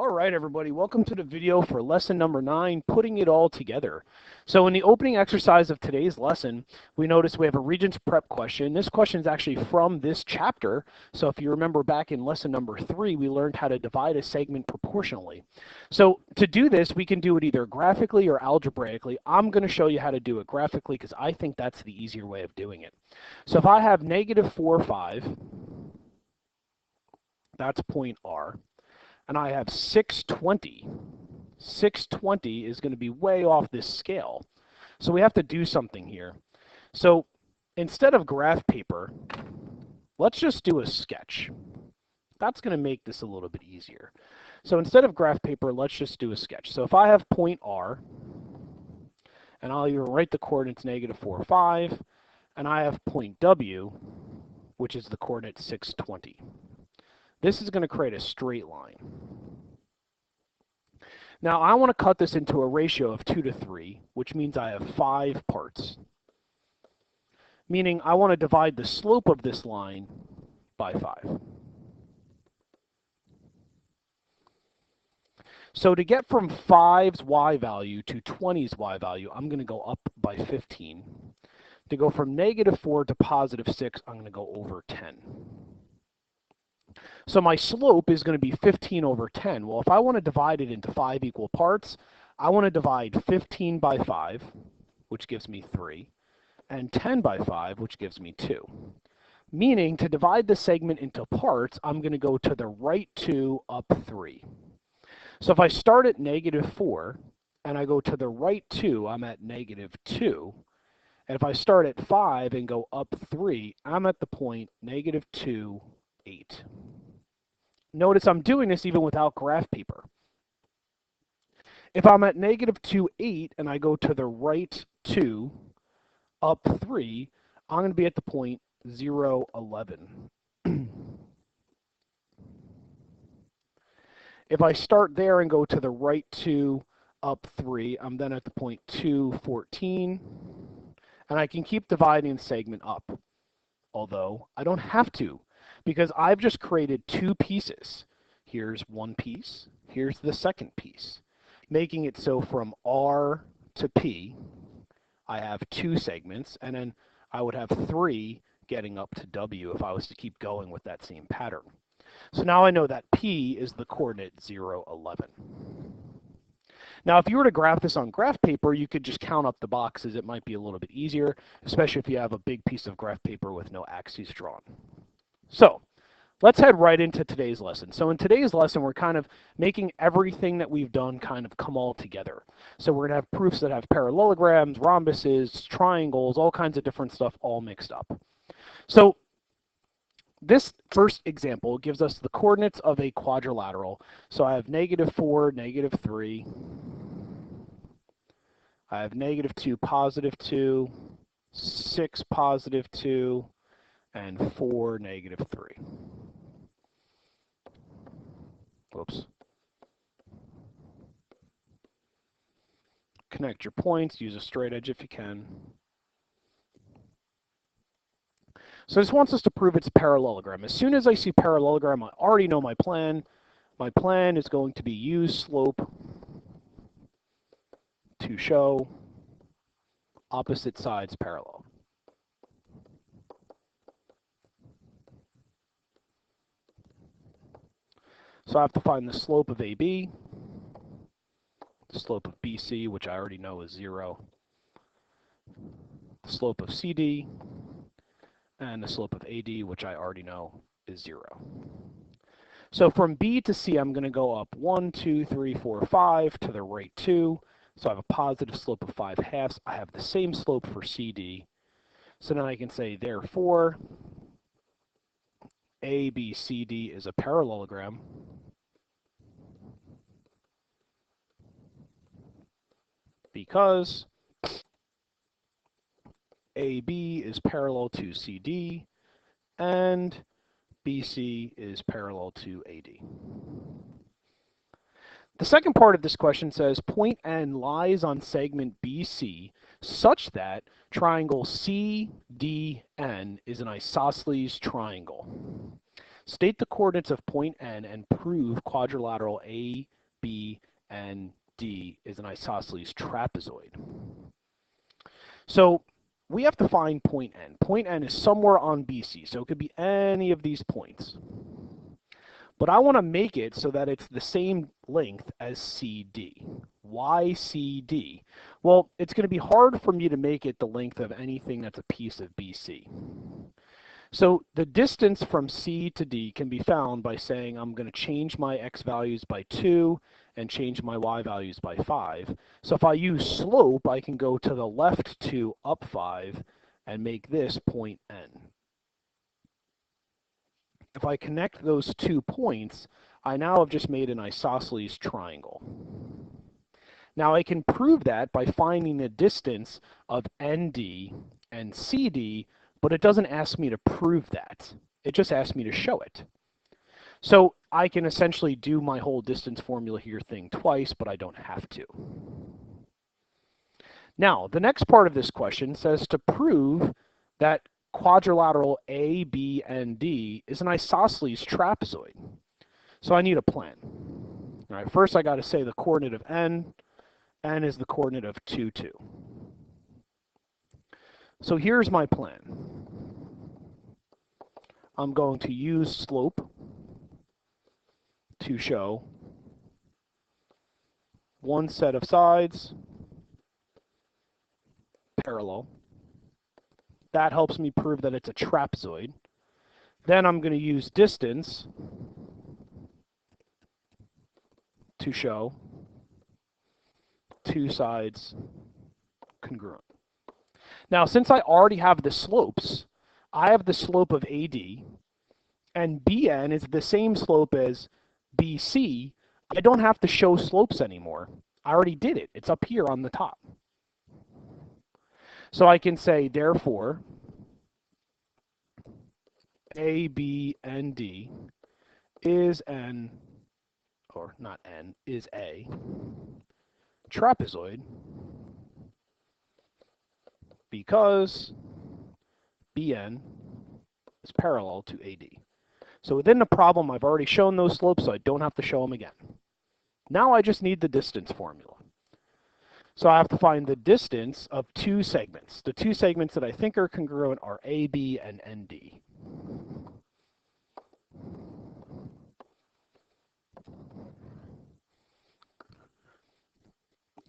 All right, everybody, welcome to the video for lesson number 9, putting it all together. So in the opening exercise of today's lesson, we notice we have a Regents Prep question. This question is actually from this chapter. So if you remember back in lesson number 3, we learned how to divide a segment proportionally. So to do this, we can do it either graphically or algebraically. I'm going to show you how to do it graphically because I think that's the easier way of doing it. So if I have -4, 5, that's point R. And I have 620. 620 is going to be way off this scale. So we have to do something here. So instead of graph paper, let's just do a sketch. That's going to make this a little bit easier. So instead of graph paper, let's just do a sketch. So if I have point R, and I'll even write the coordinates -4, 5, and I have point W, which is the coordinate 620. This is going to create a straight line. Now I want to cut this into a ratio of 2 to 3, which means I have 5 parts. Meaning I want to divide the slope of this line by 5. So to get from 5's y value to 20's y value, I'm going to go up by 15. To go from -4 to +6, I'm going to go over 10. So my slope is going to be 15 over 10. Well, if I want to divide it into 5 equal parts, I want to divide 15 by 5, which gives me 3, and 10 by 5, which gives me 2. Meaning, to divide the segment into parts, I'm going to go to the right 2 up 3. So if I start at -4, and I go to the right 2, I'm at -2. And if I start at 5 and go up 3, I'm at the point -2, 8. Notice I'm doing this even without graph paper. If I'm at -2, 8, and I go to the right 2, up 3, I'm going to be at the point 0, 11. If I start there and go to the right 2, up 3, I'm then at the point 2, 14. And I can keep dividing the segment up, although I don't have to, because I've just created 2 pieces. Here's one piece, here's the second piece, making it so from R to P, I have 2 segments, and then I would have 3 getting up to W if I was to keep going with that same pattern. So now I know that P is the coordinate 0, 11. Now, if you were to graph this on graph paper, you could just count up the boxes. It might be a little bit easier, especially if you have a big piece of graph paper with no axes drawn. So let's head right into today's lesson. So in today's lesson, we're kind of making everything that we've done kind of come all together. So we're going to have proofs that have parallelograms, rhombuses, triangles, all kinds of different stuff all mixed up. So this first example gives us the coordinates of a quadrilateral. So I have -4, -3. I have -2, +2, 6, +2, and 4, -3. Whoops. Connect your points, use a straight edge if you can. So this wants us to prove it's a parallelogram. As soon as I see parallelogram, I already know my plan. My plan is going to be use slope to show opposite sides parallel. So I have to find the slope of AB, the slope of BC, which I already know is 0, the slope of CD, and the slope of AD, which I already know is 0. So from B to C, I'm going to go up 1, 2, 3, 4, 5 to the right 2. So I have a positive slope of 5/2. I have the same slope for CD. So then I can say, therefore, ABCD is a parallelogram. Because AB is parallel to CD and BC is parallel to AD. The second part of this question says point N lies on segment BC such that triangle CDN is an isosceles triangle. State the coordinates of point N and prove quadrilateral A, B, and D is an isosceles trapezoid. So we have to find point N. Point N is somewhere on BC, so it could be any of these points. But I want to make it so that it's the same length as CD. Why CD? Well, it's going to be hard for me to make it the length of anything that's a piece of BC. So the distance from C to D can be found by saying I'm going to change my x values by 2 and change my y values by 5. So if I use slope, I can go to the left 2, up 5, and make this point N. If I connect those 2 points, I now have just made an isosceles triangle. Now I can prove that by finding the distance of ND and CD, but it doesn't ask me to prove that. It just asks me to show it. So I can essentially do my whole distance formula here thing twice, but I don't have to. Now, the next part of this question says to prove that quadrilateral A, B, and D is an isosceles trapezoid. So I need a plan. All right, first I got to say the coordinate of N. N is the coordinate of 2, 2. So here's my plan. I'm going to use slope to show one set of sides parallel. That helps me prove that it's a trapezoid. Then I'm going to use distance to show two sides congruent. Now, since I already have the slopes, I have the slope of AD, and BN is the same slope as BC. I don't have to show slopes anymore. I already did it. It's up here on the top. So I can say, therefore, A, B, and D is N, or not N, is a trapezoid because BN is parallel to AD. So within the problem, I've already shown those slopes, so I don't have to show them again. Now I just need the distance formula. So I have to find the distance of two segments. The two segments that I think are congruent are AB and ND.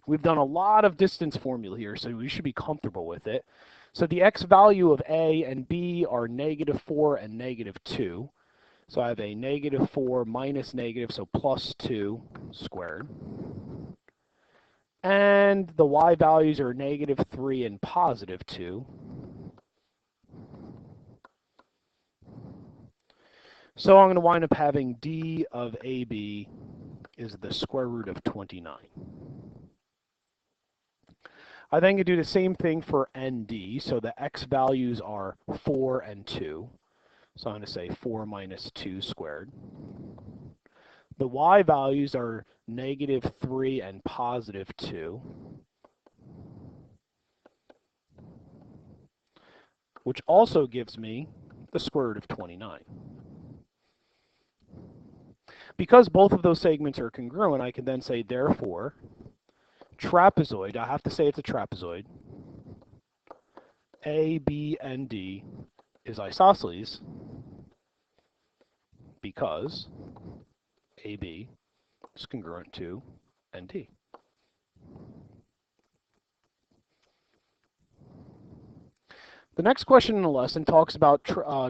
We've done a lot of distance formula here, so we should be comfortable with it. So the x value of A and B are -4 and -2. So I have a -4 minus negative, so +2 squared. And the y values are -3 and +2. So I'm going to wind up having d of AB is the square root of 29. I then can do the same thing for ND. So the x values are 4 and 2. So I'm going to say 4 minus 2 squared. The y values are -3 and +2, which also gives me the square root of 29. Because both of those segments are congruent, I can then say, therefore, trapezoid, I have to say it's a trapezoid, A, B, and D is isosceles because AB is congruent to ND. The next question in the lesson talks about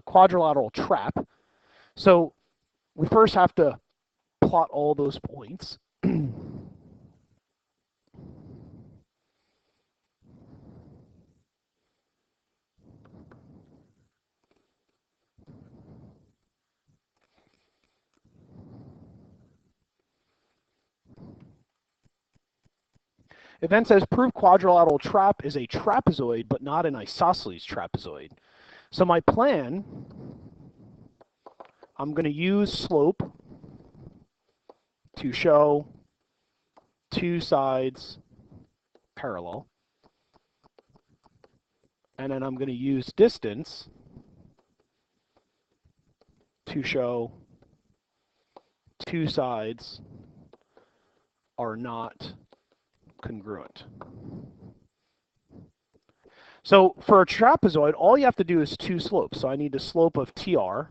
quadrilateral trap. So we first have to plot all those points. It then says, prove quadrilateral trap is a trapezoid, but not an isosceles trapezoid. So my plan, I'm going to use slope to show two sides parallel. And then I'm going to use distance to show two sides are not congruent. So for a trapezoid, all you have to do is two slopes. So I need the slope of TR,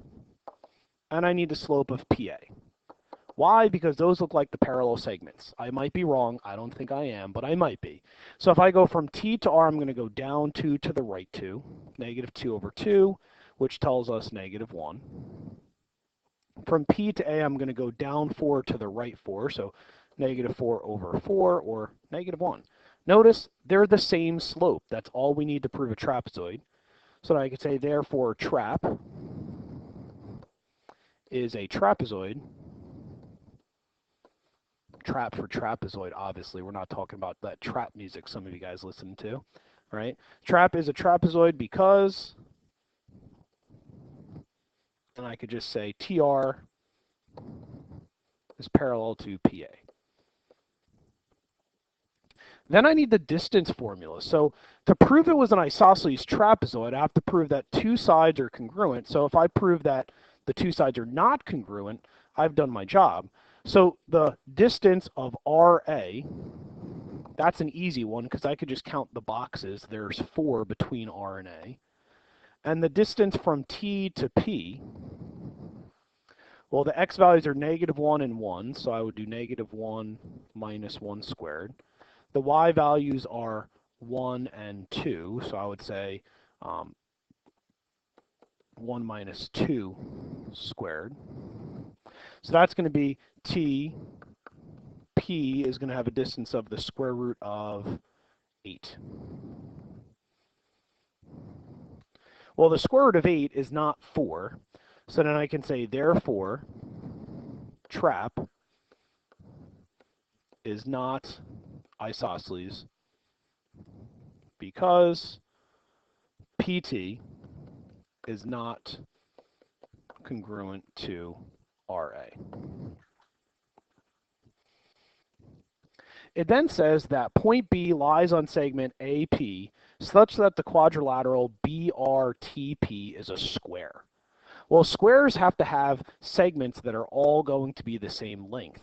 and I need the slope of PA. Why? Because those look like the parallel segments. I might be wrong. I don't think I am, but I might be. So if I go from T to R, I'm going to go down 2 to the right 2, negative 2 over 2, which tells us negative 1. From P to A, I'm going to go down 4 to the right 4, so negative 4 over 4, or negative 1. Notice they're the same slope. That's all we need to prove a trapezoid. So I could say, therefore, trap is a trapezoid. Trap for trapezoid, obviously. We're not talking about that trap music some of you guys listen to, right? Trap is a trapezoid because, and I could just say TR is parallel to PA. Then I need the distance formula. So to prove it was an isosceles trapezoid, I have to prove that two sides are congruent. So if I prove that the two sides are not congruent, I've done my job. So the distance of RA, that's an easy one because I could just count the boxes. There's 4 between R and A. And the distance from T to P, well, the x values are negative 1 and 1, so I would do negative 1 minus 1 squared. The y values are 1 and 2, so I would say 1 minus 2 squared. So that's going to be T, P is going to have a distance of the square root of 8. Well, the square root of 8 is not 4, so then I can say, therefore, trap is not isosceles because PT is not congruent to RA. It then says that point B lies on segment AP such that the quadrilateral BRTP is a square. Well, squares have to have segments that are all going to be the same length.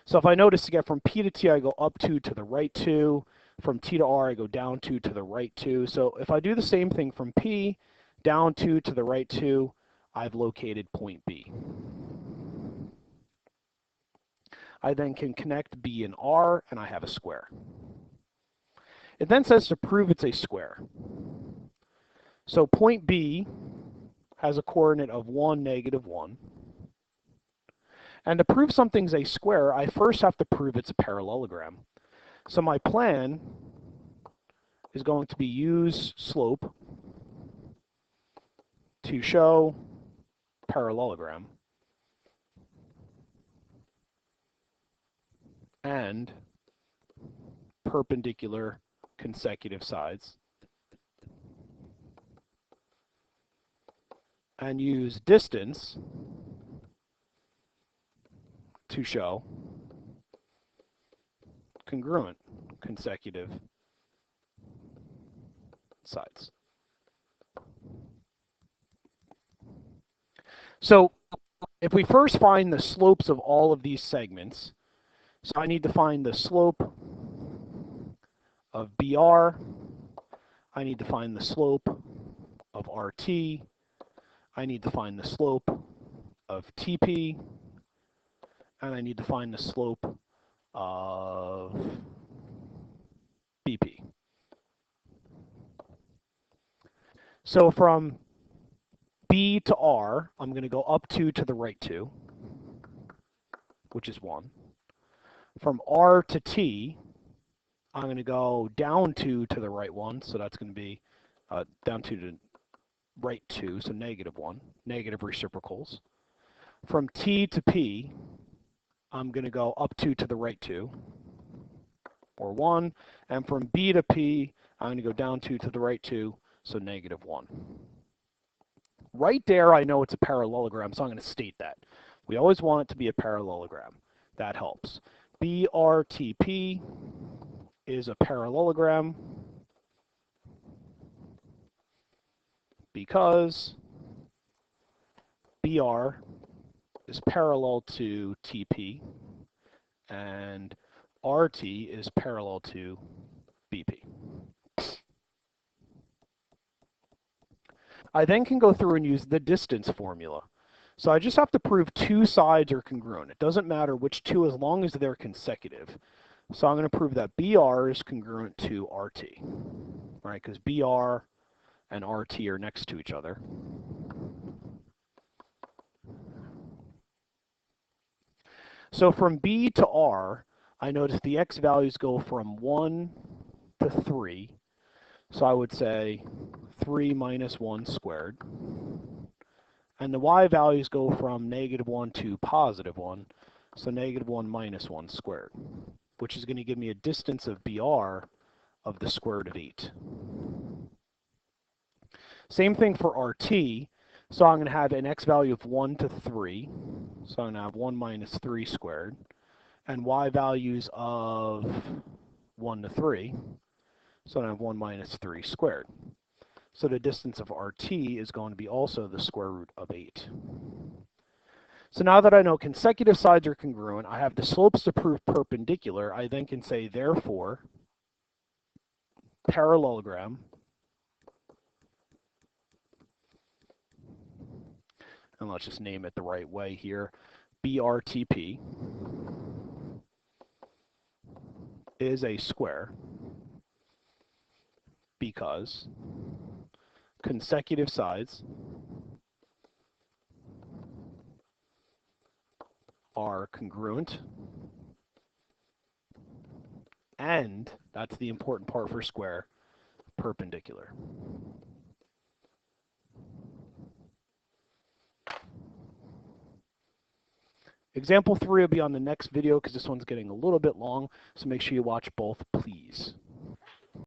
So if I notice to get from P to T, I go up 2 to the right 2. From T to R, I go down 2 to the right 2. So if I do the same thing from P, down 2 to the right 2, I've located point B. I then can connect B and R, and I have a square. It then says to prove it's a square. So point B has a coordinate of 1, negative 1. And to prove something's a square, I first have to prove it's a parallelogram. So my plan is going to be use slope to show parallelogram and perpendicular consecutive sides, and use distance to show congruent consecutive sides. So if we first find the slopes of all of these segments, so I need to find the slope of BR, I need to find the slope of RT, I need to find the slope of TP, and I need to find the slope of BP. So from B to R, I'm going to go up 2 to the right 2, which is 1. From R to T, I'm going to go down 2 to the right 1, so that's going to be down 2 to right 2, so negative 1, negative reciprocals. From T to P, I'm going to go up 2 to the right 2, or 1. And from B to P, I'm going to go down 2 to the right 2, so negative 1. Right there, I know it's a parallelogram, so I'm going to state that. We always want it to be a parallelogram. That helps. BRTP is a parallelogram because BR is parallel to TP, and RT is parallel to BP. I then can go through and use the distance formula. So I just have to prove two sides are congruent. It doesn't matter which two as long as they're consecutive. So I'm going to prove that BR is congruent to RT, right? Because BR and RT are next to each other. So from B to R, I notice the x values go from 1 to 3. So I would say 3 minus 1 squared. And the y values go from -1 to +1. So -1 minus 1 squared, which is going to give me a distance of BR of the square root of 8. Same thing for RT. So I'm going to have an x value of 1 to 3. So I'm going to have 1 minus 3 squared. And y values of 1 to 3. So I have 1 minus 3 squared. So the distance of RT is going to be also the square root of 8. So now that I know consecutive sides are congruent, I have the slopes to prove perpendicular. I then can say, therefore, parallelogram and let's just name it the right way here, BRTP is a square because consecutive sides are congruent, and, that's the important part for square, perpendicular. Example 3 will be on the next video because this one's getting a little bit long, so make sure you watch both, please.